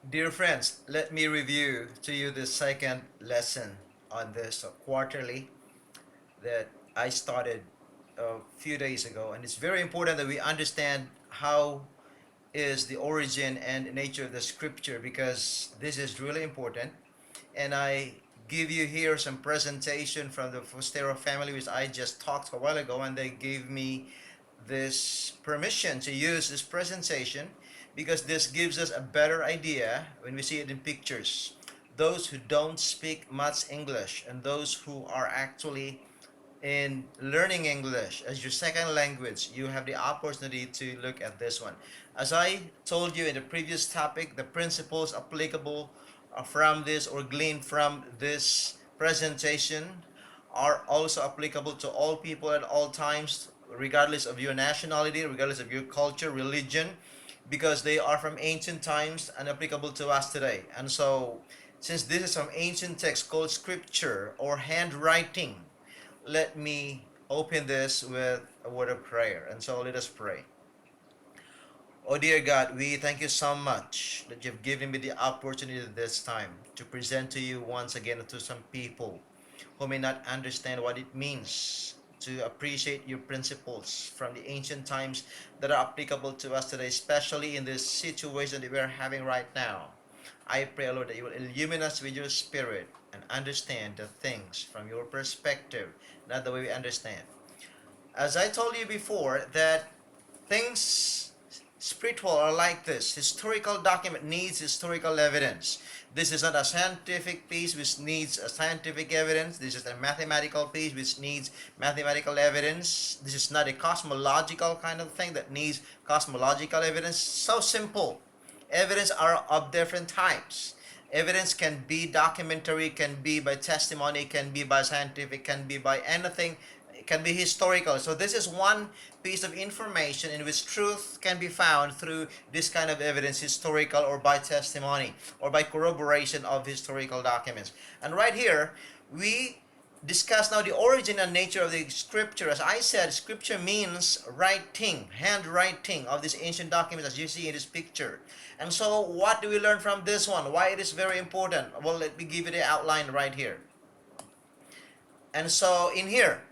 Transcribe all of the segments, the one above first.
Dear friends, let me review to you the second lesson on this quarterly that I started a few days ago. And it's very important that we understand how is the origin and nature of the scripture, because this is really important. And I give you here some presentation from the Fostero family, which I just talked a while ago, and they gave me this permission to use this presentation because this gives us a better idea when we see it in pictures. Those who don't speak much English and those who are actually in learning English as your second language, you have the opportunity to look at this one. As I told you in the previous topic, the principles applicable from this or gleaned from this presentation are also applicable to all people at all times, regardless of your nationality, regardless of your culture, religion, because they are from ancient times and applicable to us today. And so, since this is from ancient text called scripture or handwriting, let me open this with a word of prayer. And so let us pray. Oh dear God, we thank you so much that you've given me the opportunity this time to present to you once again to some people who may not understand what it means to appreciate your principles from the ancient times that are applicable to us today, especially in this situation that we are having right now. I pray, Lord, that you will illumine us with your spirit and understand the things from your perspective, not the way we understand. As I told you before, that things spiritual are like this. Historical document needs historical evidence. This is not a scientific piece which needs a scientific evidence. This is a mathematical piece which needs mathematical evidence. This is not a cosmological kind of thing that needs cosmological evidence. So simple. Evidence are of different types. Evidence can be documentary, can be by testimony, can be by scientific, can be by anything, it can be historical. So this is one piece of information in which truth can be found through this kind of evidence, historical or by testimony or by corroboration of historical documents. And right here, we discuss now the origin and nature of the scripture. As I said, scripture means writing, handwriting of these ancient documents as you see in this picture. And so what do we learn from this one? Why it is very important? Well, let me give you the outline right here. And so in here,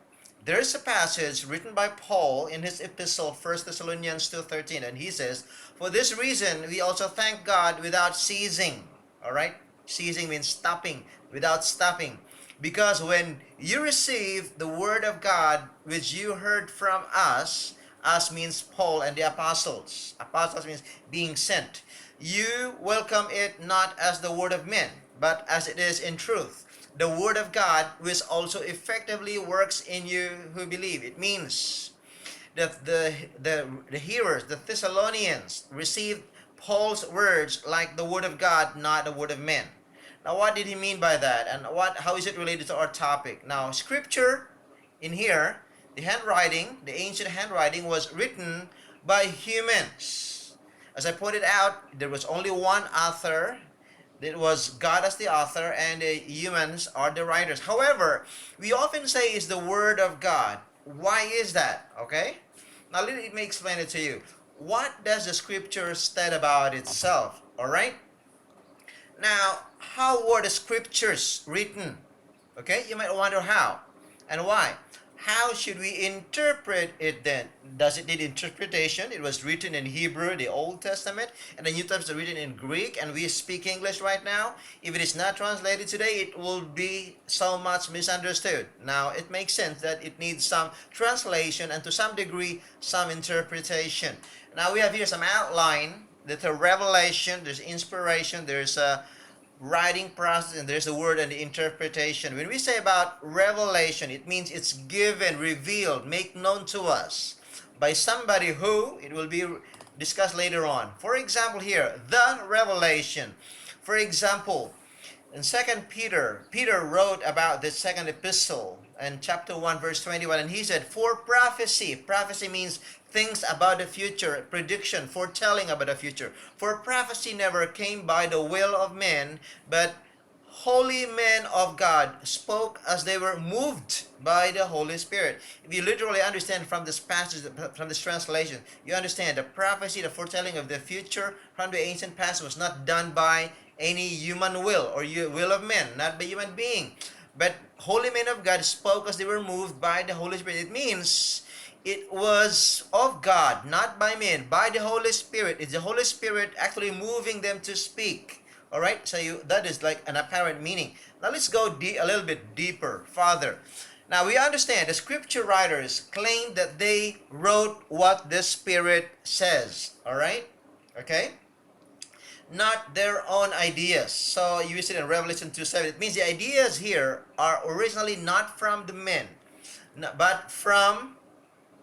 there is a passage written by Paul in his epistle, 1 Thessalonians 2:13, and he says, "For this reason we also thank God without ceasing." All right? Ceasing means stopping, without stopping. Because when you receive the word of God which you heard from us means Paul and the apostles. Apostles means being sent. You welcome it not as the word of men, but as it is in truth, the word of God, which also effectively works in you who believe. It means that the hearers, the Thessalonians, received Paul's words like the word of God, not the word of men. Now, what did he mean by that, and how is it related to our topic? Now, scripture in here, the handwriting, the ancient handwriting, was written by humans. As I pointed out, there was only one author. It was God as the author, and the humans are the writers. However, we often say it's the word of God. Why is that? Okay? Now let me explain it to you. What does the scripture state about itself? Alright? Now, how were the scriptures written? Okay? You might wonder how and why. How should we interpret it then? Does it need interpretation? It was written in Hebrew, the Old Testament, and the New Testament is written in Greek, and we speak English right now. If it is not translated today, it will be so much misunderstood. Now, it makes sense that it needs some translation and to some degree, some interpretation. Now, we have here some outline. There's a revelation, there's inspiration, there's a writing process, and there's a word and the interpretation. When we say about revelation, it means it's given, revealed, made known to us by somebody who it will be discussed later on. For example, here, the revelation. For example, in Second Peter, Peter wrote about the second epistle in chapter 1 verse 21, and he said, "For prophecy means things about the future, prediction, foretelling about the future. For prophecy never came by the will of men, but holy men of God spoke as they were moved by the Holy Spirit. If you literally understand from this passage, from this translation, you understand the prophecy, the foretelling of the future from the ancient past was not done by any human will or will of men, not by human being. But holy men of God spoke as they were moved by the Holy Spirit. It means it was of God, not by men, by the Holy Spirit. It's the Holy Spirit actually moving them to speak. All right, so that is like an apparent meaning. Now let's go a little bit deeper, farther. Now we understand the scripture writers claim that they wrote what the Spirit says. All right, okay, not their own ideas. So you see it in Revelation 2:7. It means the ideas here are originally not from the men, but from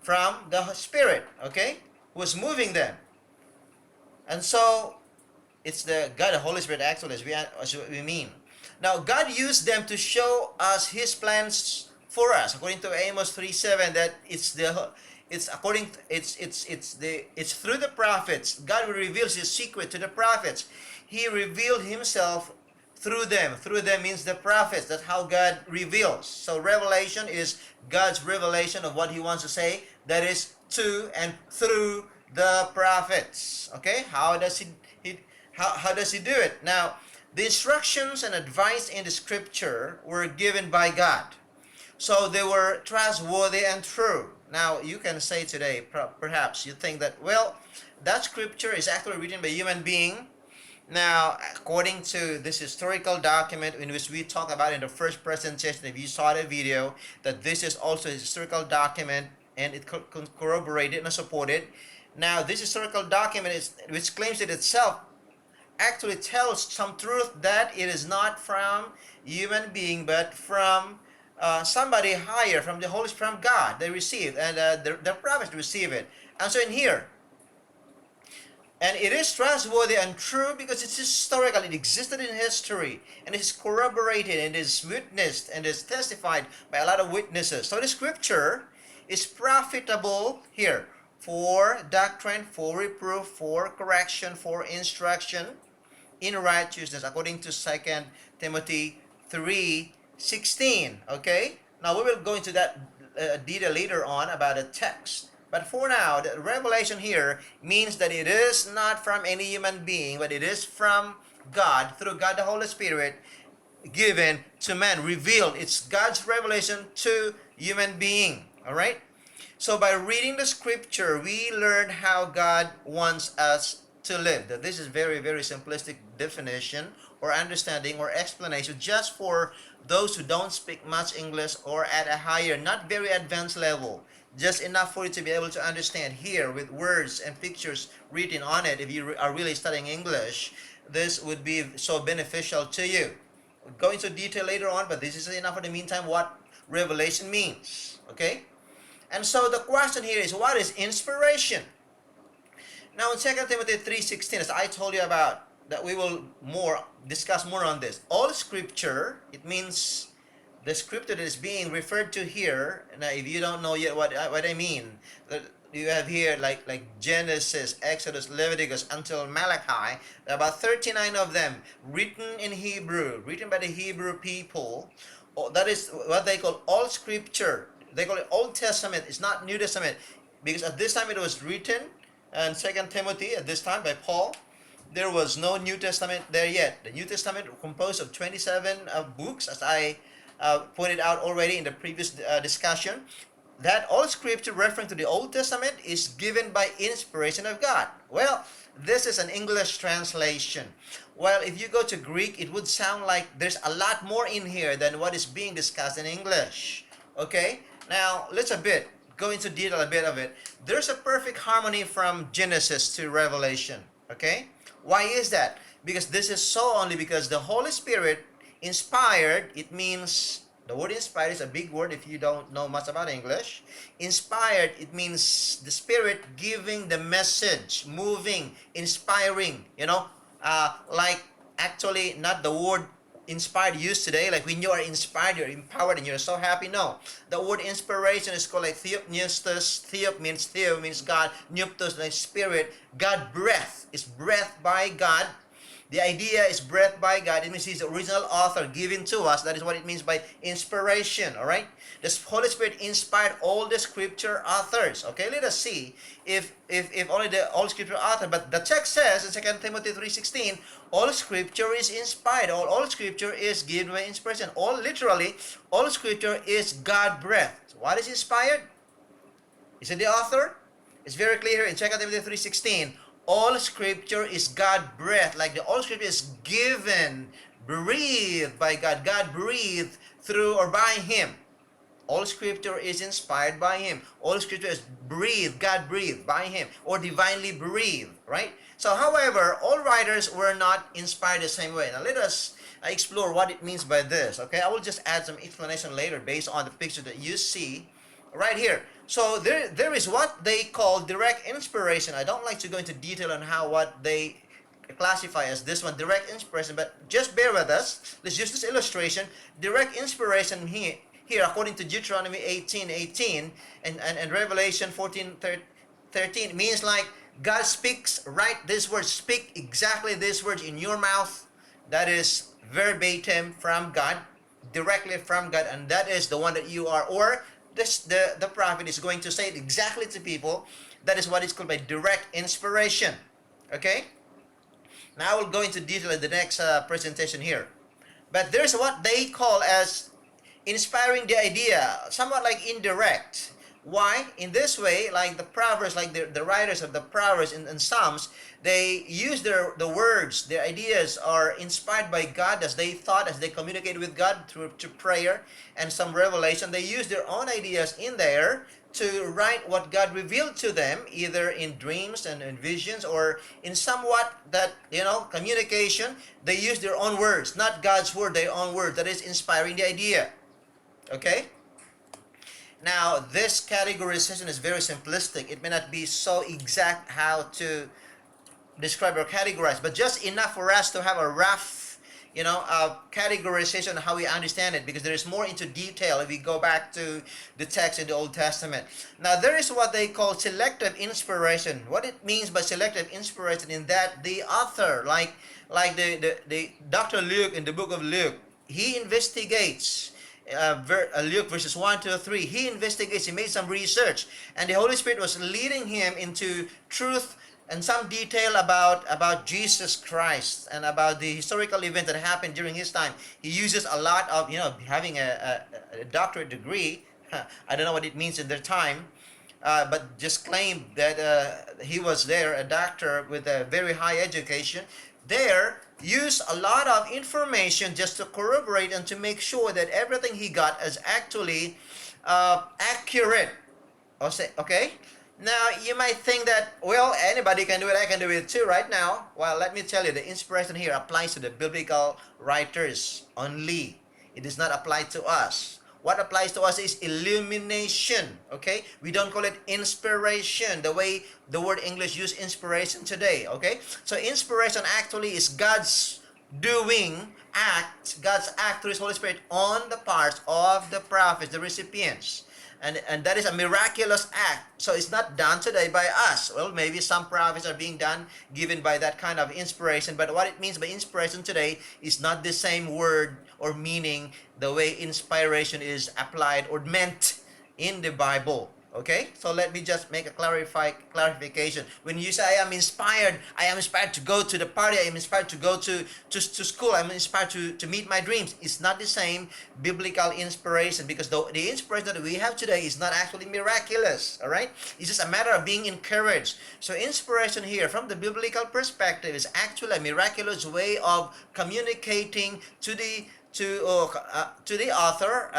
the Spirit. Okay, who's moving them, and so it's the God, the Holy Spirit, actually, as we mean. Now, God used them to show us His plans for us, according to Amos 3:7. That it's through the prophets. God reveals His secret to the prophets. He revealed Himself through them. Through them means the prophets. That's how God reveals. So revelation is God's revelation of what He wants to say. That is to and through the prophets. Okay, how does He do it? Now, the instructions and advice in the scripture were given by God. So they were trustworthy and true. Now, you can say today, perhaps you think that, well, that scripture is actually written by a human being. Now, according to this historical document in which we talk about in the first presentation, if you saw the video, that this is also a historical document and it corroborated and supported. Now, this historical document, which claims it itself, actually tells some truth that it is not from human being but from somebody higher, from the Holy Spirit, from God. They received, and the prophets receive it. And so in here, and it is trustworthy and true because it's historical. It existed in history, and it is corroborated, and it is witnessed, and is testified by a lot of witnesses. So the scripture is profitable here for doctrine, for reproof, for correction, for instruction in righteousness, according to 2 Timothy 3:16. Okay? Now we will go into that detail later on about the text. But for now, the revelation here means that it is not from any human being, but it is from God, through God the Holy Spirit, given to man, revealed. It's God's revelation to human being. All right? So by reading the scripture, we learn how God wants us to live. That this is very, very simplistic definition or understanding or explanation just for those who don't speak much English or at a higher, not very advanced level. Just enough for you to be able to understand here with words and pictures written on it. If you are really studying English, this would be so beneficial to you. We'll go into detail later on, but this is enough for the meantime what revelation means. Okay? And so the question here is, what is inspiration? Now in 2 Timothy 3:16, as I told you about, that we will discuss more on this. All scripture, it means the scripture that is being referred to here. Now if you don't know yet what I mean, you have here like Genesis, Exodus, Leviticus until Malachi, about 39 of them written in Hebrew, written by the Hebrew people. That is what they call all scripture. They call it Old Testament. It's not New Testament, because at this time it was written, and 2 Timothy at this time by Paul, there was no New Testament there yet. The New Testament composed of 27 books, as I pointed out already in the previous discussion. That all scripture referring to the Old Testament is given by inspiration of God. Well, this is an English translation. Well, if you go to Greek, it would sound like there's a lot more in here than what is being discussed in English. Okay? Now, let's go into detail a bit of it. There's a perfect harmony from Genesis to Revelation. Okay? Why is that? Because this is so only because the Holy Spirit inspired. It means, the word inspired is a big word if you don't know much about English. Inspired, it means the Spirit giving the message, moving, inspiring, like actually not the word inspired used today, like when you are inspired, you're empowered and you're so happy. No, the word inspiration is called like theopneustos. Theo means God, pneustos like spirit. God breath is breath by God, the idea is breathed by God. It means He's the original author given to us. That is what it means by inspiration. All right. The Holy Spirit inspired all the Scripture authors. Okay. Let us see if only the all Scripture author. But the text says in 2 Timothy 3:16, all Scripture is inspired. All Scripture is given by inspiration. All Scripture is God breathed. What is inspired? Is it the author? It's very clear here in 2 Timothy 3:16. All Scripture is God breathed. Like the all Scripture is given, breathed by God. God breathed through or by Him. All Scripture is inspired by Him. All Scripture is breathed, God breathed by Him, or divinely breathed, right? So, however, all writers were not inspired the same way. Now, let us explore what it means by this, okay? I will just add some explanation later based on the picture that you see right here. So, there is what they call direct inspiration. I don't like to go into detail on what they classify as this one, direct inspiration, but just bear with us. Let's use this illustration. Direct inspiration here according to Deuteronomy 18:18 and Revelation 14:13 means like God speaks, write these words, speak exactly these words in your mouth. That is verbatim from God, directly from God, and that is the one that you are, or the prophet is going to say it exactly to people. That is what is called by direct inspiration. Okay? Now I will go into detail in the next presentation here. But there's what they call as inspiring the idea, somewhat like indirect. Why? In this way, like the Proverbs, like the writers of the Proverbs and Psalms, they use the words, their ideas are inspired by God as they thought, as they communicate with God through prayer and some revelation. They use their own ideas in there to write what God revealed to them, either in dreams and in visions or in somewhat that, communication. They use their own words, not God's word, their own word. That is inspiring the idea. Okay? Now, this categorization is very simplistic. It may not be so exact how to describe or categorize, but just enough for us to have a rough, categorization of how we understand it, because there is more into detail if we go back to the text in the Old Testament. Now, there is what they call selective inspiration. What it means by selective inspiration in that the author, like the Dr. Luke in the book of Luke, he investigates Luke verses 1 to 3. He investigates, he made some research, and the Holy Spirit was leading him into truth and some detail about Jesus Christ and about the historical event that happened during his time. He uses a lot of, having a doctorate degree. I don't know what it means in their time, but just claimed that he was there, a doctor with a very high education. There, use a lot of information just to corroborate and to make sure that everything he got is actually accurate. Okay? Now, you might think that, well, anybody can do it, I can do it too right now. Well, let me tell you, the inspiration here applies to the biblical writers only. It does not apply to us. What applies to us is illumination, okay? We don't call it inspiration, the way the word English use inspiration today, okay? So inspiration actually is God's God's act through His Holy Spirit on the parts of the prophets, the recipients. And that is a miraculous act. So it's not done today by us. Well, maybe some prophets are being given by that kind of inspiration. But what it means by inspiration today is not the same word or meaning the way inspiration is applied or meant in the Bible. Okay? So let me just make a clarification. When you say I am inspired to go to the party, I am inspired to go to school, I'm inspired to meet my dreams. It's not the same biblical inspiration, because the inspiration that we have today is not actually miraculous. Alright? It's just a matter of being encouraged. So inspiration here from the biblical perspective is actually a miraculous way of communicating to the author,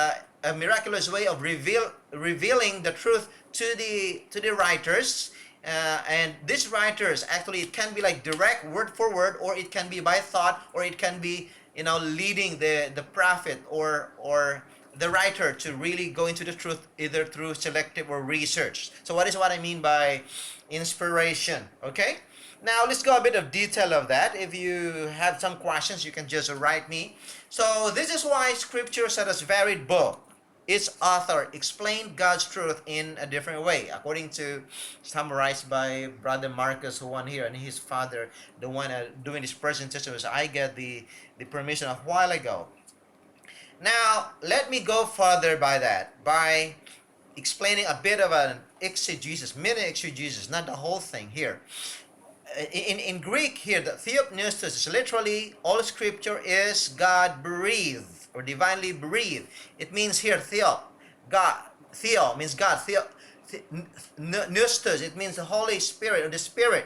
a miraculous way of revealing the truth to the writers, and these writers actually, it can be like direct word for word, or it can be by thought, or it can be leading the prophet or the writer to really go into the truth, either through selective or research. So what I mean by inspiration? Okay. Now, let's go a bit of detail of that. If you have some questions, you can just write me. So, this is why Scripture said as varied book. its author explained God's truth in a different way, according to summarized by Brother Marcus, who won here, and his father, the one doing this presentation, was I get the permission a while ago. Now, let me go further by that, by explaining a bit of an exegesis, mini exegesis, not the whole thing here. In Greek here, the theopneustos is literally all scripture is God breathed or divinely breathed. It means here theo, God, theo means God, theo, neustos, it means the Holy Spirit or the Spirit.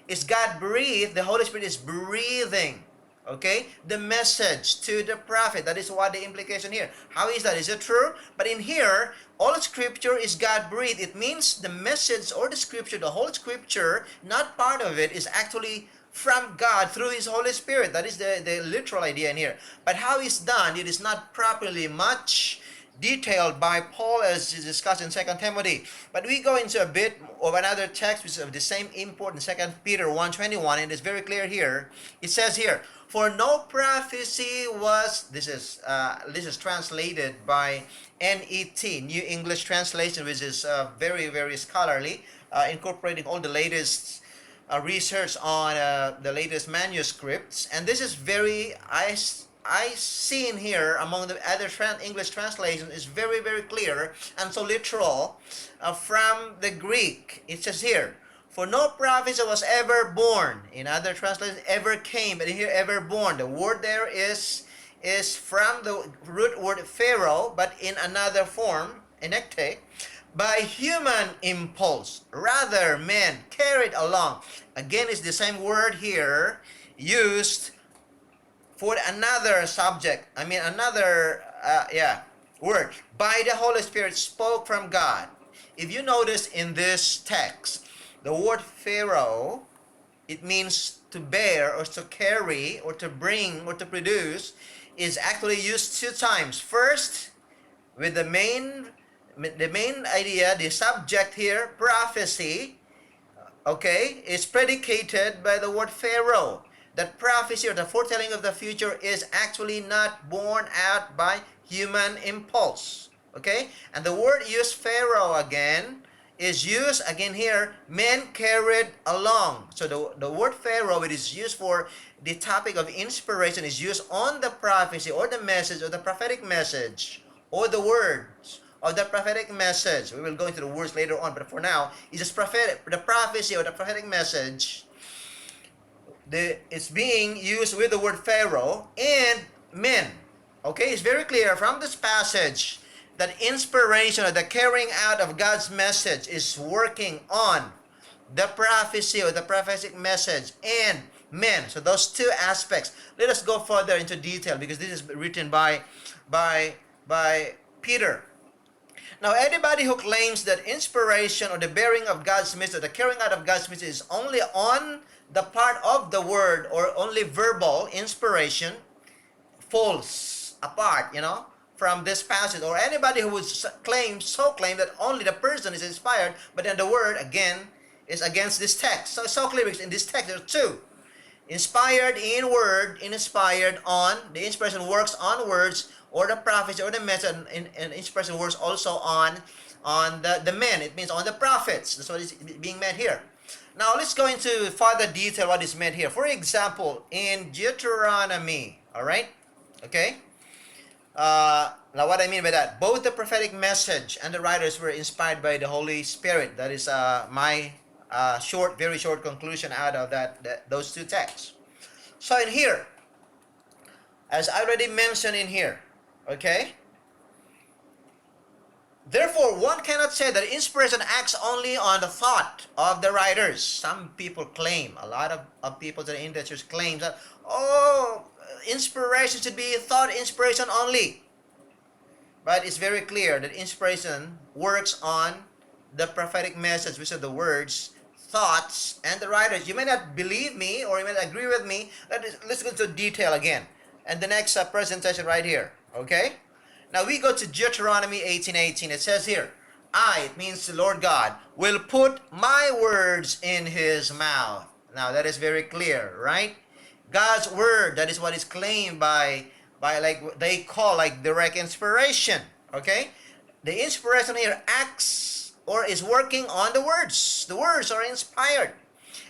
Is God breathed? The Holy Spirit is breathing, okay, the message to the prophet. That is what the implication here. How is that? Is it true? But in here, all scripture is God breathed. It means the message or the scripture, the whole scripture, not part of it, is actually from God through His Holy Spirit. That is the literal idea in here. But how it's done, it is not properly much detailed by Paul as is discussed in 2 Timothy. But we go into a bit of another text which is of the same import in 2 Peter 1:21, and it's very clear here. It says here, for no prophecy was, this is translated by NET, New English Translation, which is very, very scholarly, incorporating all the latest research on the latest manuscripts. And this is very, I see in here among the other English translations is very, very clear and so literal from the Greek. It says here, for no prophet was ever born. In other translations, ever came, but in here, ever born. The word there is from the root word pharaoh, but in another form, enecte, by human impulse. Rather, men carried along. Again, it's the same word here used for another subject. I mean, another, word. By the Holy Spirit spoke from God. If you notice in this text, the word pharaoh, it means to bear or to carry or to bring or to produce, is actually used two times. First, with the main idea, the subject here, prophecy, okay, is predicated by the word pharaoh. That prophecy or the foretelling of the future is actually not born out by human impulse. Okay? And the word used pharaoh again is used again here, men carried along. So the word pharaoh, it is used for the topic of inspiration, is used on the prophecy or the message or the prophetic message or the words of the prophetic message. We will go into the words later on, but for now, it's just prophetic, the prophecy or the prophetic message. It's being used with the word pharaoh and men. Okay, it's very clear from this passage that inspiration or the carrying out of God's message is working on the prophecy or the prophetic message and men. So those two aspects. Let us go further into detail because this is written by Peter. Now, anybody who claims that inspiration or the bearing of God's message, the carrying out of God's message is only on the part of the word or only verbal inspiration falls apart, from this passage. Or anybody who would claim that only the person is inspired, but then the word again is against this text. So clear because in this text there are two. Inspired in word, inspired on, the inspiration works on words, or the prophecy or the message, and inspiration works also on the men. It means on the prophets. That's what is being meant here. Now let's go into further detail what is meant here. For example, in Deuteronomy, all right? Okay? Now what I mean by that, both the prophetic message and the writers were inspired by the Holy Spirit. That is my very short conclusion out of those two texts. So in here, as I already mentioned in here, okay? Therefore, one cannot say that inspiration acts only on the thought of the writers. Some people claim, a lot of people that are in the church claim that, inspiration should be thought inspiration only. But it's very clear that inspiration works on the prophetic message, which are the words, thoughts, and the writers. You may not believe me or you may not agree with me. Let's go into detail again. And the next presentation right here, okay? Now we go to Deuteronomy 18:18. It says here, it means the Lord God, will put my words in his mouth. Now that is very clear, right? God's word, that is what is claimed by like they call like direct inspiration, okay? the inspiration here acts or is working on the words. The words are inspired.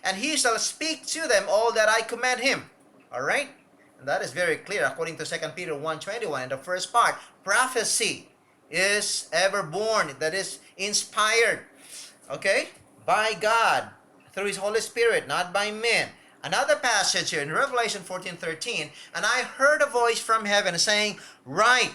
And he shall speak to them all that I command him. All right? And that is very clear according to 2 Peter 1:21 in the first part. Prophecy is ever born, that is inspired, okay, by God through his Holy Spirit, not by men. Another passage here in Revelation 14:13, and I heard a voice from heaven saying, write.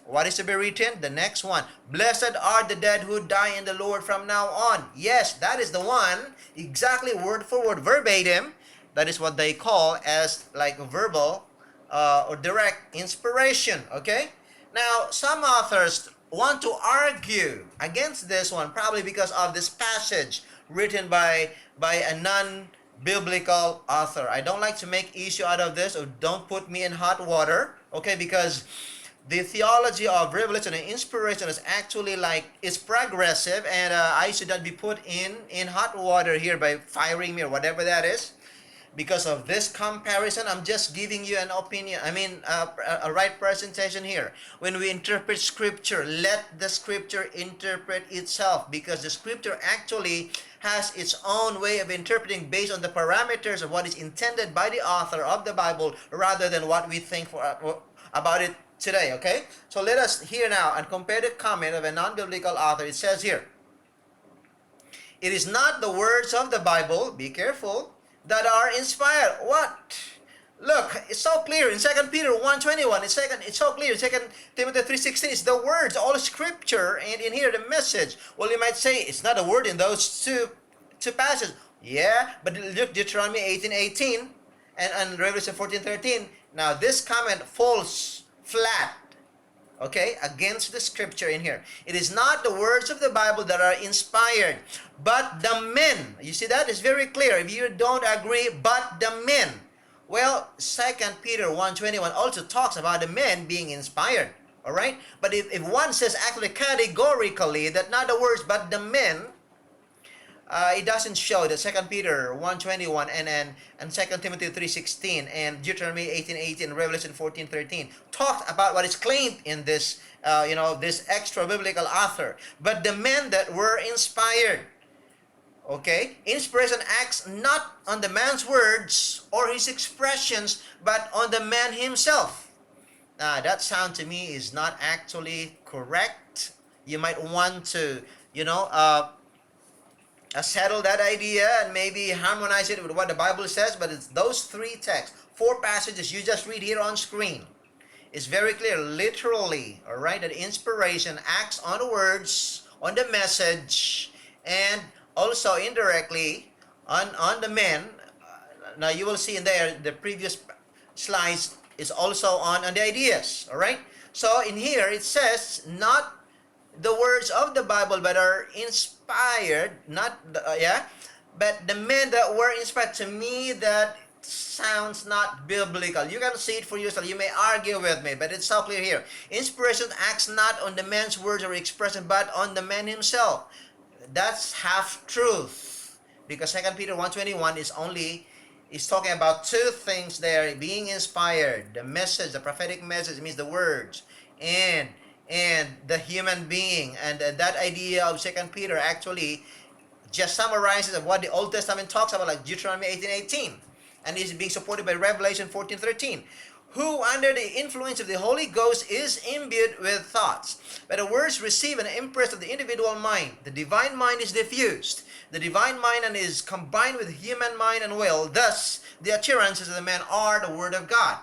What is to be written? The next one. Blessed are the dead who die in the Lord from now on. Yes, that is the one, exactly word for word, verbatim. That is what they call as like verbal or direct inspiration, okay? Now, some authors want to argue against this one, probably because of this passage written by a non-biblical author. I don't like to make issue out of this, or don't put me in hot water, okay? Because the theology of revelation and inspiration is actually like, it's progressive, and I should not be put in hot water here by firing me or whatever that is. Because of this comparison, I'm just giving you an opinion. I mean, a right presentation here. When we interpret scripture, let the scripture interpret itself, because the scripture actually has its own way of interpreting based on the parameters of what is intended by the author of the Bible, rather than what we think about it today, okay? So let us hear now and compare the comment of a non-biblical author. It says here, it is not the words of the Bible, be careful, that are inspired. What? Look, it's so clear in 2 Peter 1:21. It's so clear in 2 Timothy 3:16. It's the words, all scripture, and in here the message. Well, you might say it's not a word in those two passages. Yeah, but look, Deuteronomy 18:18 and Revelation 14:13. Now this comment falls flat, okay, against the scripture in here. It is not the words of the Bible that are inspired, but the men. You see that? It's very clear. If you don't agree, but the men. Well, 2 Peter 1:21 also talks about the men being inspired. All right? But if one says actually categorically that not the words, but the men, it doesn't show that 2 Peter 1:21 and 2 Timothy 3:16 and Deuteronomy 18:18 and Revelation 14:13 talked about what is claimed in this this extra biblical author. But the men that were inspired, okay, inspiration acts not on the man's words or his expressions, but on the man himself. That sound to me is not actually correct. You might want to settle that idea and maybe harmonize it with what the Bible says, but it's those three texts, 4 passages you just read here on screen. It's very clear, literally, all right, that inspiration acts on the words, on the message, and also indirectly on the men. Now you will see in there, the previous slides is also on the ideas, all right? So in here it says, not the words of the Bible but are inspired, but the men that were inspired. To me, that sounds not biblical. You can see it for yourself. You may argue with me, but it's so clear here. Inspiration acts not on the man's words or expression, but on the man himself. That's half truth, because 2 Peter 1:21 is talking about two things there being inspired: the message, the prophetic message, means the words, and the human being. And that idea of 2 Peter actually just summarizes of what the Old Testament talks about, like Deuteronomy 18:18, and is being supported by Revelation 14:13. Who under the influence of the Holy Ghost is imbued with thoughts. But the words receive an impress of the individual mind. The divine mind is diffused. The divine mind and is combined with human mind and will. Thus, the utterances of the man are the word of God.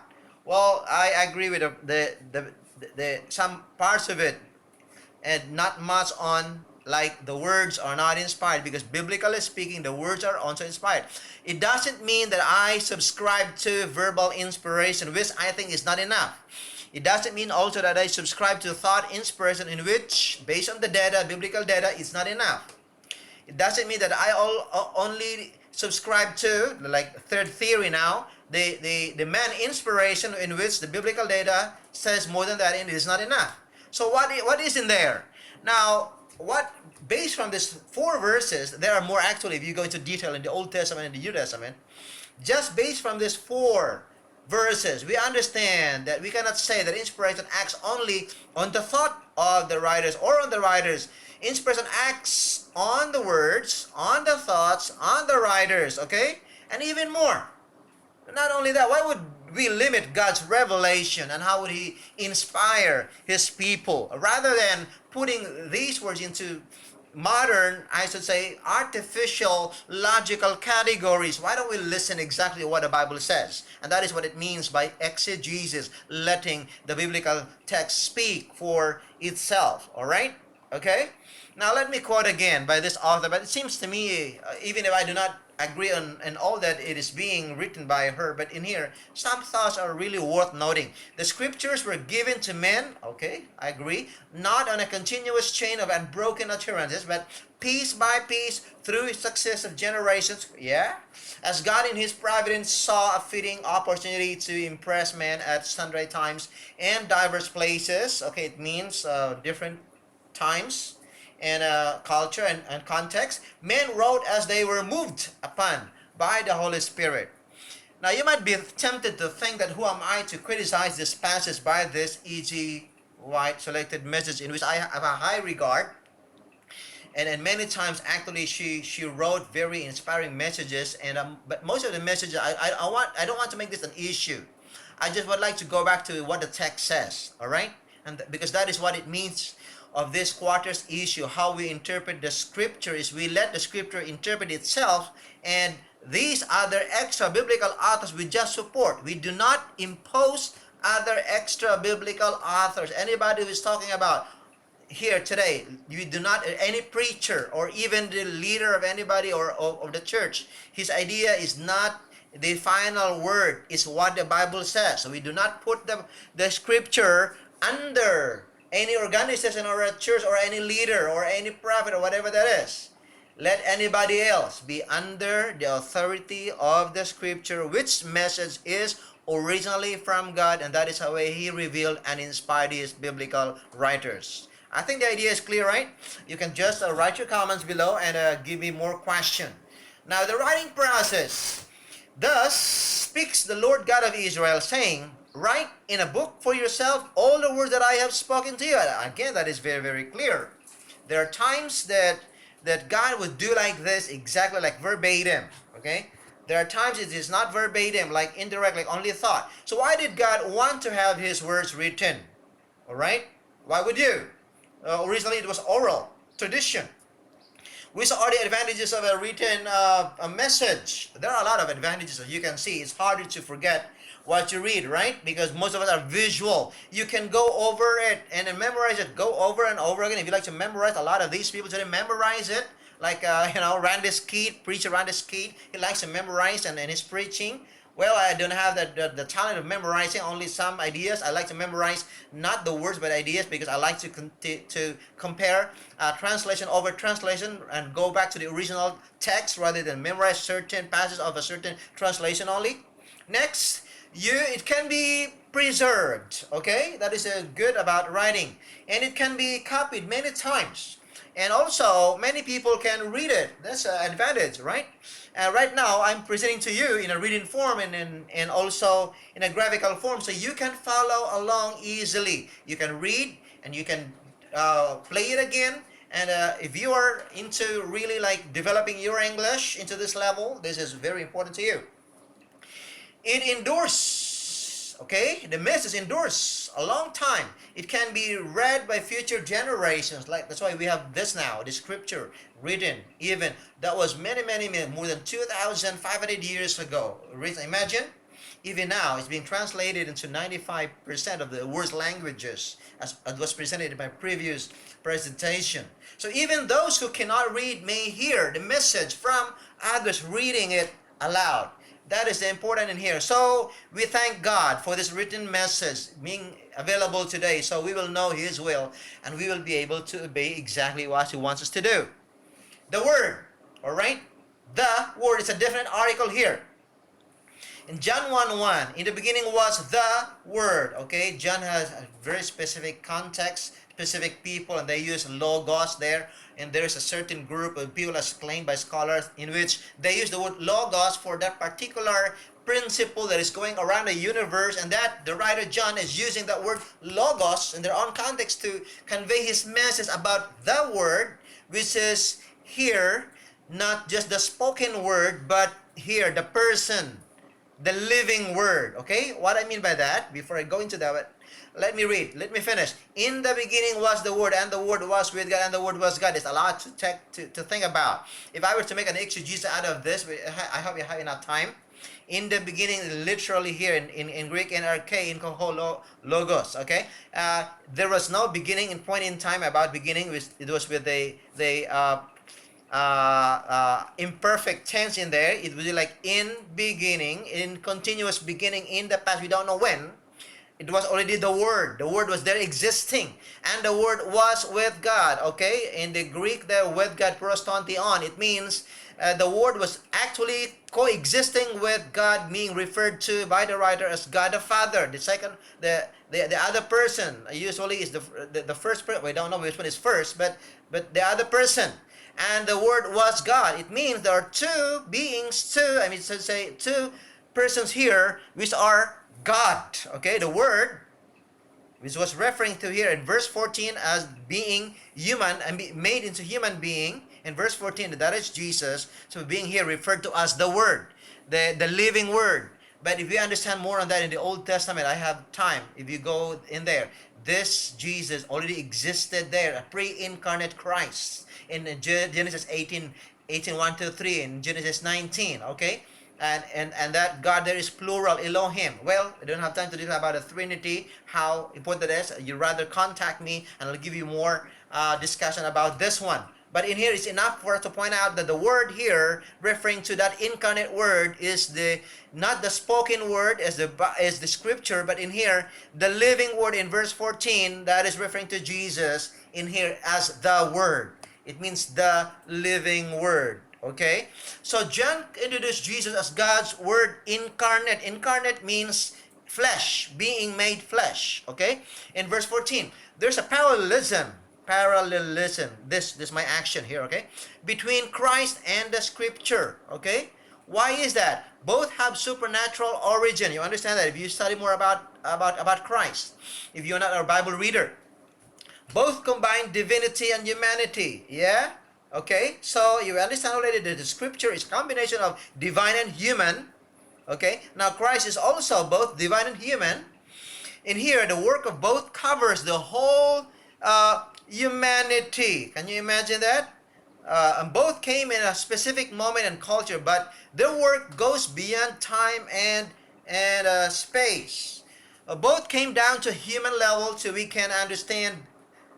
Well, I agree with the some parts of it, and not much on like the words are not inspired, because biblically speaking the words are also inspired. It doesn't mean that I subscribe to verbal inspiration, which I think is not enough. It doesn't mean also that I subscribe to thought inspiration, in which based on the data, biblical data, it's not enough. It doesn't mean that I only subscribe to like third theory now, the man inspiration, in which the biblical data says more than that, and it is not enough. So what is in there? Now, what based from these 4 verses, there are more actually if you go into detail in the Old Testament and the New Testament. Just based from these 4 verses, we understand that we cannot say that inspiration acts only on the thought of the writers or on the writers. Inspiration acts on the words, on the thoughts, on the writers, okay? And even more. Not only that, why would we limit God's revelation and how would He inspire His people rather than putting these words into modern, I should say, artificial logical categories? Why don't we listen exactly what the Bible says? And that is what it means by exegesis, letting the biblical text speak for itself. All right? Okay? Now let me quote again by this author, but it seems to me, even if I do not agree on all that it is being written by her, but in here, some thoughts are really worth noting. The scriptures were given to men, okay, I agree, not on a continuous chain of unbroken utterances, but piece by piece through successive generations, yeah, as God in His providence saw a fitting opportunity to impress men at sundry times and diverse places. Okay, it means different times and culture and context. Men wrote as they were moved upon by the Holy Spirit. Now you might be tempted to think that who am I to criticize this passage by this E.G. White selected message in which I have a high regard. And many times actually she wrote very inspiring messages, and but most of the messages I don't want to make this an issue. I just would like to go back to what the text says, all right? And because that is what it means of this quarter's issue. How we interpret the scripture is we let the scripture interpret itself, and these other extra biblical authors we just support. We do not impose other extra biblical authors. Anybody who is talking about here today, you do not, any preacher or even the leader of anybody or of the church, his idea is not the final word, is what the Bible says. So we do not put the scripture under any organization or a church or any leader or any prophet or whatever that is. Let anybody else be under the authority of the scripture, which message is originally from God, and that is how He revealed and inspired His biblical writers. I think the idea is clear, right? You can just write your comments below and give me more question. Now the writing process. Thus speaks the Lord God of Israel, saying, write in a book for yourself all the words that I have spoken to you. Again, that is very, very clear. There are times that God would do like this, exactly like verbatim. Okay? There are times it is not verbatim, like indirect, like only thought. So why did God want to have His words written? All right? Why would you? Originally it was oral, tradition. We saw the advantages of a written message. There are a lot of advantages, as you can see. It's harder to forget what you read, right? Because most of us are visual. You can go over it and then memorize it. Go over and over again. If you like to memorize, a lot of these people today memorize it. Like, Randy Skeet, preacher Randy Skeet, he likes to memorize and his preaching. Well, I don't have the talent of memorizing, only some ideas. I like to memorize not the words but ideas, because I like to compare translation over translation and go back to the original text rather than memorize certain passages of a certain translation only. Next, it can be preserved, okay? That is good about writing. And it can be copied many times. And also, many people can read it. That's an advantage, right? Right now, I'm presenting to you in a written form and also in a graphical form, so you can follow along easily. You can read and you can play it again. And if you are into really like developing your English into this level, this is very important to you. It endures, okay? The message endures a long time. It can be read by future generations. Like that's why we have this now, the scripture written even. That was many, more than 2,500 years ago. Imagine, even now, it's being translated into 95% of the world's languages, as was presented in my previous presentation. So even those who cannot read may hear the message from others reading it aloud. That is important in here. So we thank God for this written message being available today, so we will know His will and we will be able to obey exactly what He wants us to do. The word, all right? The word is a definite article here. In John 1:1, in the beginning was the Word. Okay, John has a very specific context, specific people, and they use logos there. And there is a certain group of people, as claimed by scholars, in which they use the word logos for that particular principle that is going around the universe, and that the writer John is using that word logos in their own context to convey his message about the word, which is here not just the spoken word, but here the person, the living word. Okay, what I mean by that, before I go into that, let me read, let me finish. In the beginning was the word, and the word was with God, and the word was God. It's a lot to think about. If I were to make an exegesis out of this, I hope you have enough time. In the beginning, literally here in Greek, NRK, in logos, okay? There was no beginning in point in time about beginning. It was with the imperfect tense in there. It would be like in beginning, in continuous beginning in the past. We don't know when. It was already the Word. The Word was there existing. And the Word was with God. Okay? In the Greek there, with God, prostontion, it means the Word was actually coexisting with God, being referred to by the writer as God the Father. The second, the other person usually is the first person. We don't know which one is first, but the other person. And the Word was God. It means there are two beings, two persons here, which are God. Okay, the Word, which was referring to here in verse 14 as being human and made into human being. In verse 14, that is Jesus. So being here referred to as the Word, the living Word. But if you understand more on that in the Old Testament, I have time. If you go in there, this Jesus already existed there, a pre-incarnate Christ. In Genesis 18, 1 to 3, in Genesis 19, okay? And that God there is plural, Elohim. Well, I don't have time to talk about the Trinity, how important it is. You rather contact me and I'll give you more discussion about this one. But in here, it's enough for us to point out that the word here, referring to that incarnate word, is not the spoken word as the scripture, but in here, the living word in verse 14, that is referring to Jesus in here as the word. It means the living word. Okay? So John introduced Jesus as God's word incarnate. Incarnate means flesh, being made flesh. Okay? In verse 14, there's a parallelism. This is my action here, okay? Between Christ and the scripture. Okay? Why is that? Both have supernatural origin. You understand that if you study more about Christ, if you're not a Bible reader. Both combine divinity and humanity. Yeah? Okay? So you understand already that the scripture is a combination of divine and human. Okay? Now Christ is also both divine and human. In here, the work of both covers the whole humanity. Can you imagine that? And both came in a specific moment and culture, but their work goes beyond time and space. Both came down to human level so we can understand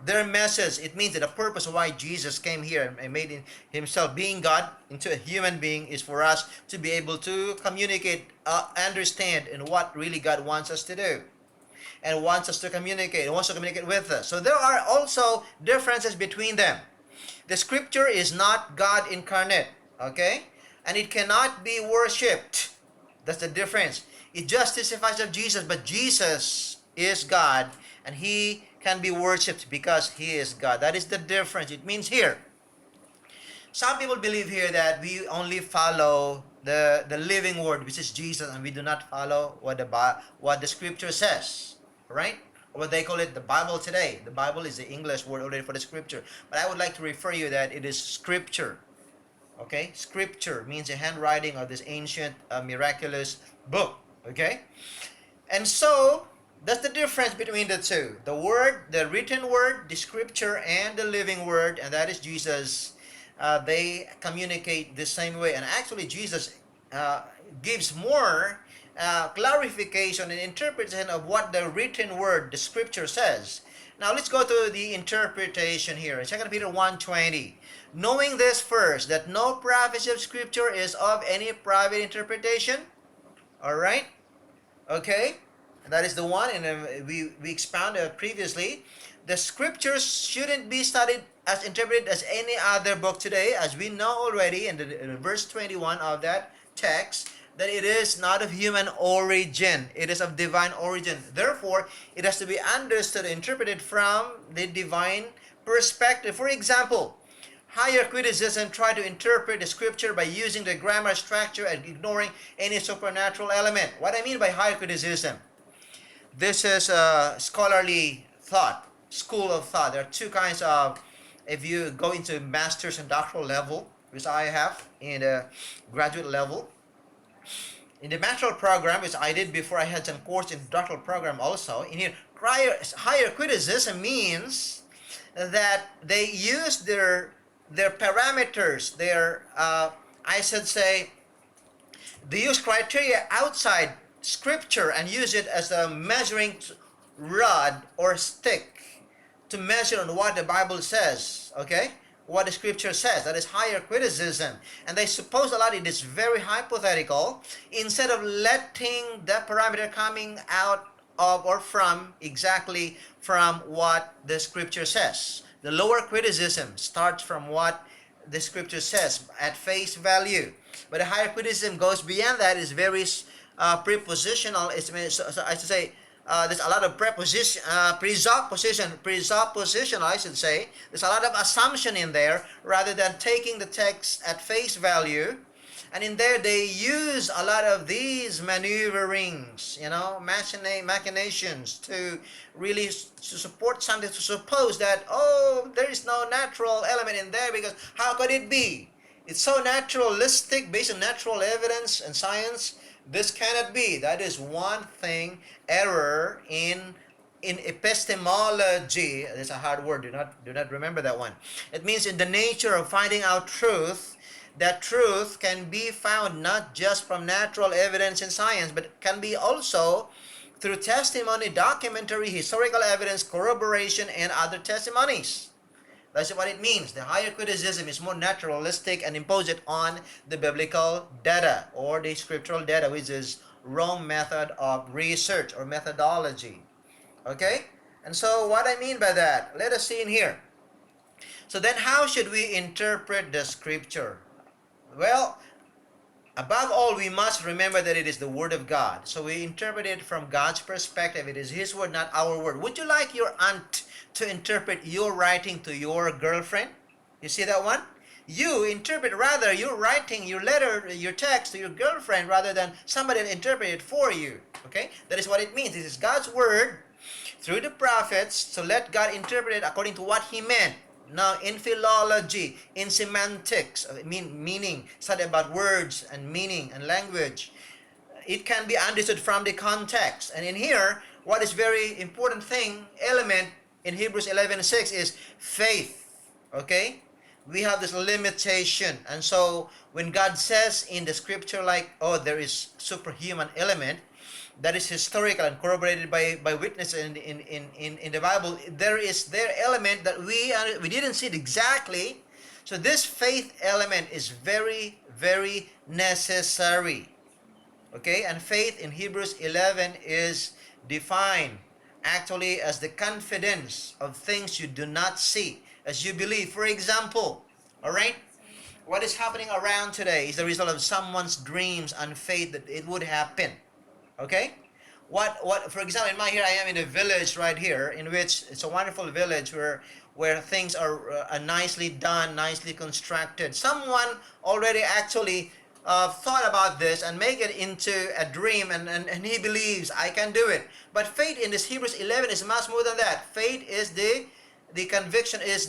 their message. It means that the purpose of why Jesus came here and made himself, being God, into a human being is for us to be able to communicate, understand, and what really God wants us to do. And wants us to communicate, wants to communicate with us. So there are also differences between them. The scripture is not God incarnate, okay? And it cannot be worshipped. That's the difference. It just testifies of Jesus, but Jesus is God, and he can be worshipped because he is God. That is the difference. It means here, some people believe here that we only follow the living word, which is Jesus, and we do not follow what the scripture says, right? What they call it, the Bible today. The Bible is the English word already for the scripture. But I would like to refer you that it is scripture. Okay? Scripture means the handwriting of this ancient, miraculous book. Okay? And so, that's the difference between the two. The word, the written word, the scripture, and the living word, and that is Jesus. They communicate the same way. And actually, Jesus gives more clarification and interpretation of what the written word, the scripture says. Now, let's go to the interpretation here. In 2 Peter 1:20. Knowing this first, that no prophecy of scripture is of any private interpretation. Alright? Okay? That is the one, and we expounded previously. The scriptures shouldn't be studied as interpreted as any other book today, as we know already in verse 21 of that text, that it is not of human origin. It is of divine origin. Therefore, it has to be understood, interpreted from the divine perspective. For example, Higher criticism try to interpret the scripture by using the grammar structure and ignoring any supernatural element. What I mean by higher criticism, this is a scholarly thought, school of thought. There are two kinds of, if you go into master's and doctoral level, which I have in the graduate level, in the master's program, which I did before I had some course in the doctoral program also, in here, higher criticism means that they use their parameters, their, I should say, they use criteria outside scripture and use it as a measuring rod or stick to measure on what the Bible says, okay? What the scripture says. That is higher criticism. And they suppose a lot it is very hypothetical instead of letting the parameter coming out of or from exactly from what the scripture says. The lower criticism starts from what the scripture says at face value. But the higher criticism goes beyond that. It's very prepositional. I should say, there's a lot of presuppositional, I should say. There's a lot of assumption in there rather than taking the text at face value. And in there, they use a lot of these maneuverings, machinations to really to support something, to suppose that, oh, there is no natural element in there because how could it be? It's so naturalistic, based on natural evidence and science. This cannot be. That is one thing, error in epistemology. It's a hard word. Do not remember that one. It means in the nature of finding out truth, that truth can be found not just from natural evidence in science, but can be also through testimony, documentary, historical evidence, corroboration, and other testimonies. That's what it means. The higher criticism is more naturalistic and impose it on the biblical data or the scriptural data, which is wrong method of research or methodology. Okay? And so what I mean by that, let us see in here. So then how should we interpret the scripture? Well, above all, we must remember that it is the Word of God. So we interpret it from God's perspective. It is His Word, not our word. Would you like your aunt to interpret your writing to your girlfriend? You see that one? You interpret rather your writing, your letter, your text to your girlfriend rather than somebody interpret it for you. Okay? That is what it means. This is God's Word through the prophets. So let God interpret it according to what He meant. Now, in philology, in semantics, meaning, study about words and meaning and language, it can be understood from the context. And in here, what is very important thing, element in Hebrews 11:6 is faith. Okay? We have this limitation. And so, when God says in the scripture like, oh, there is superhuman element, that is historical and corroborated by witnesses in the Bible, there is their element that we didn't see it exactly. So this faith element is very, very necessary. Okay, and faith in Hebrews 11 is defined actually as the confidence of things you do not see, as you believe. For example, all right, what is happening around today is the result of someone's dreams and faith that it would happen. Okay, what for example, in my here I am in a village right here, in which it's a wonderful village where things are nicely done, nicely constructed. Someone already actually thought about this and make it into a dream, and he believes I can do it. But faith in this Hebrews 11 is much more than that. Faith is the conviction, is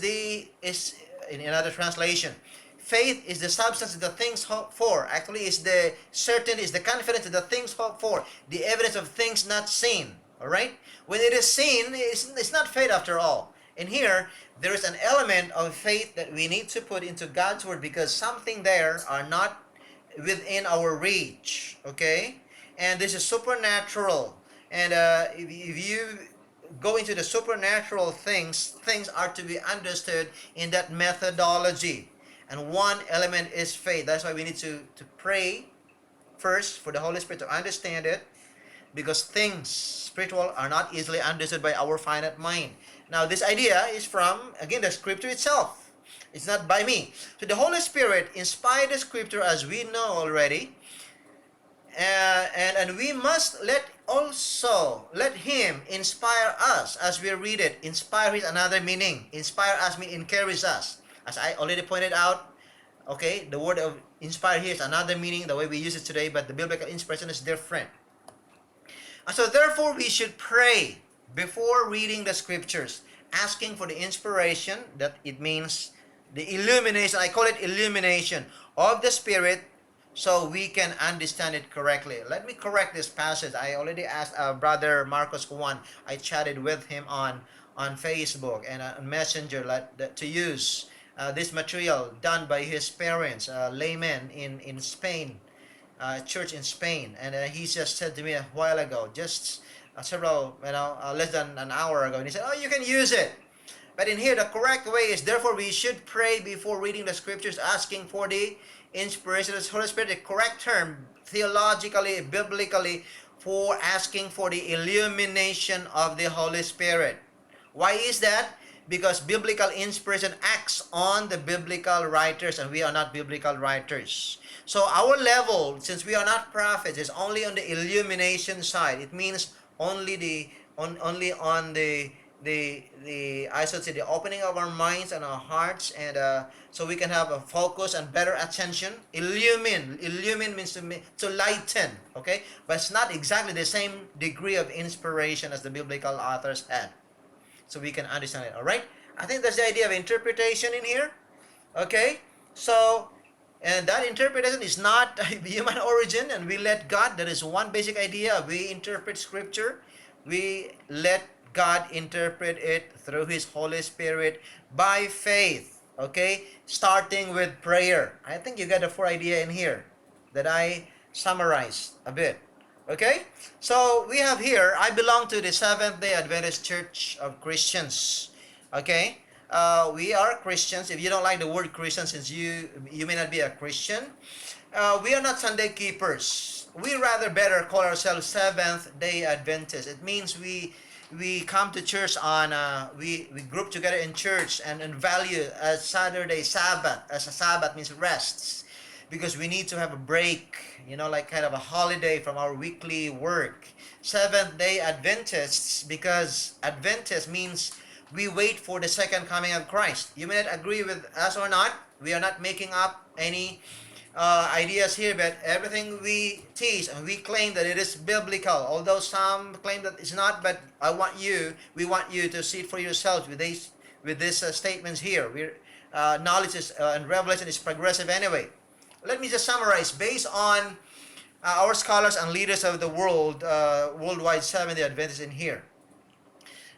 in another translation, faith is the substance of the things hoped for. Actually, is the certain, is the confidence of the things hoped for, the evidence of things not seen. All right? When it is seen, it's not faith after all. And here, there is an element of faith that we need to put into God's Word because something there are not within our reach. Okay? And this is supernatural. And if you go into the supernatural things are to be understood in that methodology. And one element is faith. That's why we need to pray first for the Holy Spirit to understand it, because things spiritual are not easily understood by our finite mind. Now, this idea is from, again, the scripture itself. It's not by me. So the Holy Spirit inspired the scripture, as we know already, and we must let Him inspire us as we read it. Inspire is another meaning. Inspire us means encourage us. As I already pointed out, okay, the word of inspired here is another meaning, the way we use it today, but the biblical inspiration is different. And so therefore we should pray before reading the scriptures, asking for the inspiration, that it means the illumination, I call it illumination of the Spirit, so we can understand it correctly. Let me correct this passage. I already asked Brother Marcos Juan, I chatted with him on Facebook and on Messenger to use this material done by his parents, laymen in Spain, church in Spain, and he just said to me a while ago, just several, less than an hour ago, and he said, "Oh, you can use it." But in here, the correct way is, therefore, we should pray before reading the scriptures, asking for the inspiration of the Holy Spirit. The correct term, theologically, biblically, for asking for the illumination of the Holy Spirit. Why is that? Because biblical inspiration acts on the biblical writers, and we are not biblical writers. So our level, since we are not prophets, is only on the illumination side. It means only on the I should say the opening of our minds and our hearts, and so we can have a focus and better attention. Illumine means to lighten, okay, but it's not exactly the same degree of inspiration as the biblical authors had, so we can understand it. All right, I think that's the idea of interpretation in here. Okay, so, and that interpretation is not human origin, and we let God, that is one basic idea. We interpret scripture, we let God interpret it through His Holy Spirit by faith. Okay, starting with prayer. I think you got the full idea in here that I summarized a bit. Okay, so we have here, I belong to the Seventh-day Adventist Church of Christians. Okay, we are Christians. If you don't like the word Christian, since you may not be a Christian, we are not Sunday keepers. We rather better call ourselves Seventh-day Adventists. It means we come to church on we group together in church and value a Saturday Sabbath, as a Sabbath means rests, because we need to have a break, like kind of a holiday from our weekly work. Seventh-day Adventists, because Adventist means we wait for the second coming of Christ. You may not agree with us or not. We are not making up any ideas here, but everything we teach and we claim that it is biblical, although some claim that it's not. But we want you to see it for yourselves with these statements here. Knowledge is and revelation is progressive anyway. Let me just summarize based on our scholars and leaders of the world, worldwide Seventh-day Adventists in here.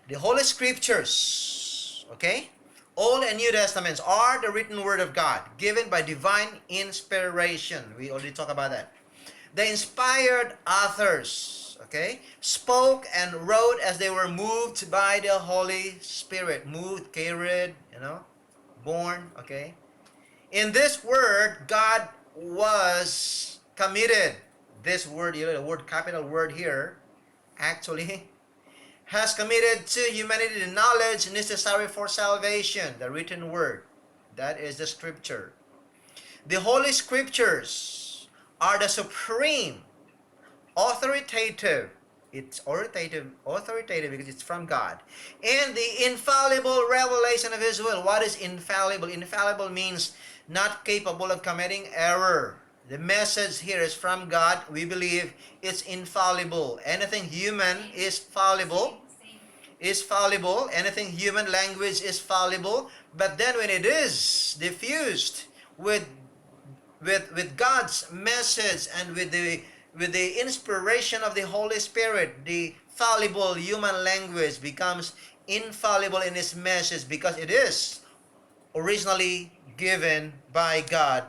The Holy Scriptures, okay? Old and New Testaments are the written word of God, given by divine inspiration. We already talked about that. The inspired authors, okay, spoke and wrote as they were moved by the Holy Spirit. Moved, carried, born, okay. In this word, God was committed. This word, the word capital word here, actually has committed to humanity the knowledge necessary for salvation, the written word. That is the scripture. The Holy Scriptures are the supreme, authoritative. It's authoritative because it's from God. And the infallible revelation of His will. What is infallible? Infallible means not capable of committing error. The message here is from God. We believe it's infallible. Anything human is fallible. Anything human language is fallible. But then when it is diffused with God's message and with the inspiration of the Holy Spirit, the fallible human language becomes infallible in its message, because it is originally given by God.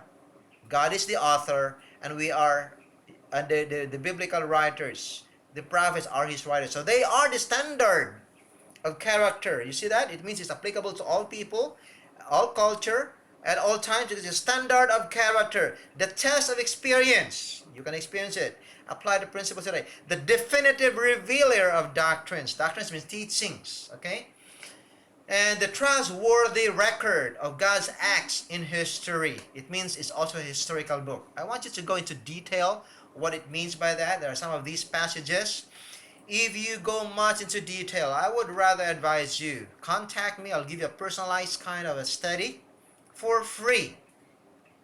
God is the author, and we are the biblical writers. The prophets are His writers. So they are the standard of character. You see that? It means it's applicable to all people, all culture, at all times. It is a standard of character. The test of experience. You can experience it. Apply the principles today. The definitive revealer of doctrines. Doctrines means teachings. Okay? And the trustworthy record of God's acts in history. It means it's also a historical book. I want you to go into detail what it means by that. There are some of these passages. If you go much into detail, I would rather advise you, contact me. I'll give you a personalized kind of a study for free.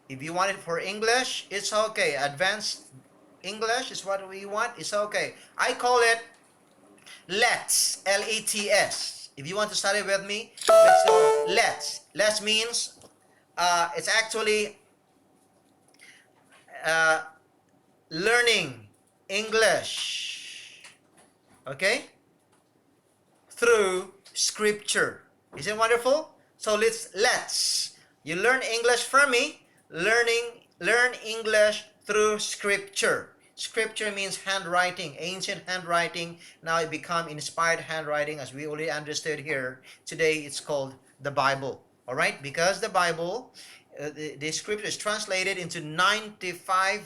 If you want it for English, it's okay. Advanced English is what we want, it's okay. I call it LETS, L-E-T-S. If you want to study with me, let's go LETS. LETS means it's actually uh, learning English, okay, through scripture. Isn't it wonderful? So let's you learn English from me. Learn English through scripture. Scripture means handwriting, ancient handwriting. Now it become inspired handwriting, as we already understood here. Today it's called the Bible. All right, because the Bible, the scripture is translated into 95%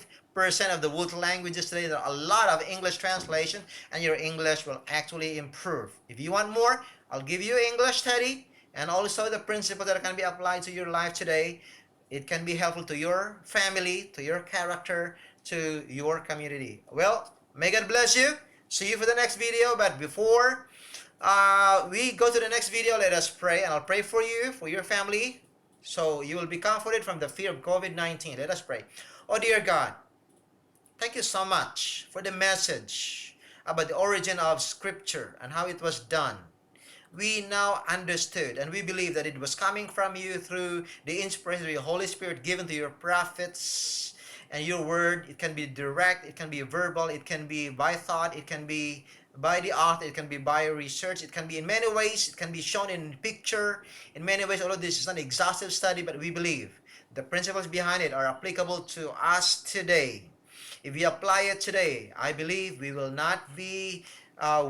of the world languages today. There are a lot of English translation, and your English will actually improve. If you want more, I'll give you English study and also the principles that can be applied to your life today. It can be helpful to your family, to your character, to your community. Well, may God bless you. See you for the next video. But before we go to the next video, let us pray. And I'll pray for you, for your family, so you will be comforted from the fear of COVID-19. Let us pray. Oh, dear God, thank you so much for the message about the origin of Scripture and how it was done. We now understood and we believe that it was coming from you through the inspiration of your Holy Spirit given to your prophets. And your word, it can be direct, it can be verbal, it can be by thought, it can be by the author, it can be by research, it can be in many ways, it can be shown in picture, in many ways. Although this is not an exhaustive study, but we believe the principles behind it are applicable to us today. If we apply it today, I believe we will not be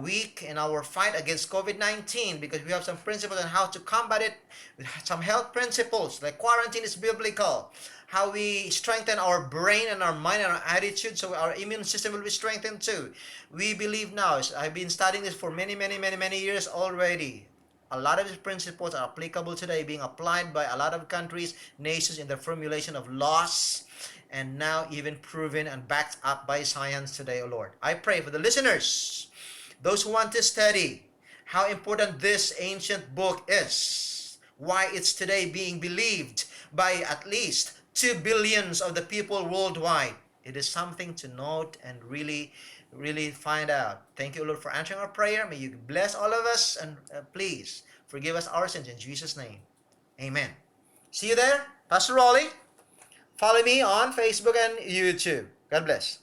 weak in our fight against COVID-19, because we have some principles on how to combat it, some health principles like quarantine is biblical, how we strengthen our brain and our mind and our attitude so our immune system will be strengthened too. We believe now, I've been studying this for many years already. A lot of these principles are applicable today, being applied by a lot of countries, nations in the formulation of laws, and now even proven and backed up by science today, O Lord. I pray for the listeners, those who want to study how important this ancient book is, why it's today being believed by at least 2 billions of the people worldwide. It is something to note and really find out. Thank you, Lord, for answering our prayer. May you bless all of us, and please forgive us our sins in Jesus' name. Amen. See you there, Pastor Rolly. Follow me on Facebook and YouTube. God bless.